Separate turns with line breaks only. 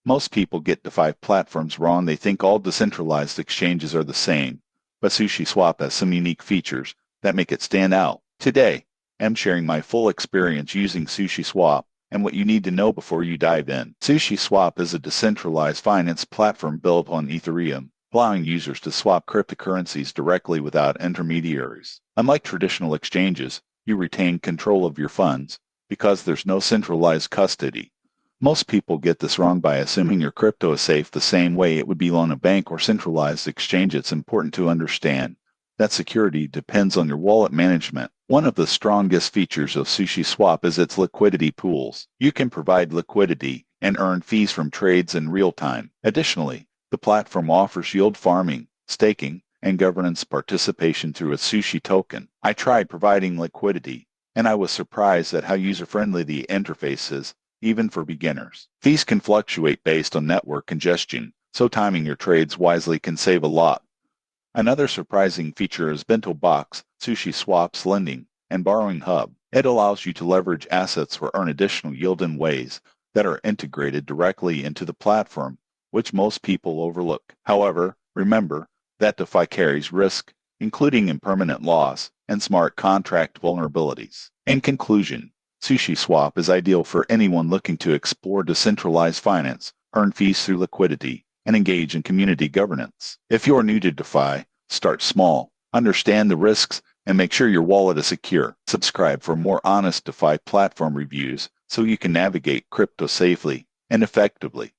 Most people get DeFi platforms wrong. They think all decentralized exchanges are the same, but SushiSwap has some unique features that make it stand out. Today, I'm sharing my full experience using SushiSwap and what you need to know before you dive in. SushiSwap is a decentralized finance platform built on Ethereum, allowing users to swap cryptocurrencies directly without intermediaries. Unlike traditional exchanges, you retain control of your funds because there's no centralized custody. Most people get this wrong by assuming your crypto is safe the same way it would be on a bank or centralized exchange. It's important to understand that security depends on your wallet management. One of the strongest features of SushiSwap is its liquidity pools. You can provide liquidity and earn fees from trades in real time. Additionally, the platform offers yield farming, staking, and governance participation through a Sushi token. I tried providing liquidity, and I was surprised at how user-friendly the interface is, even for beginners. Fees can fluctuate based on network congestion, so timing your trades wisely can save a lot. Another surprising feature is Bento Box, SushiSwap's lending and borrowing hub. It allows you to leverage assets or earn additional yield in ways that are integrated directly into the platform, which most people overlook. However, remember that DeFi carries risk, including impermanent loss and smart contract vulnerabilities. In conclusion, SushiSwap is ideal for anyone looking to explore decentralized finance, earn fees through liquidity, and engage in community governance. If you're new to DeFi, start small, understand the risks, and make sure your wallet is secure. Subscribe for more honest DeFi platform reviews so you can navigate crypto safely and effectively.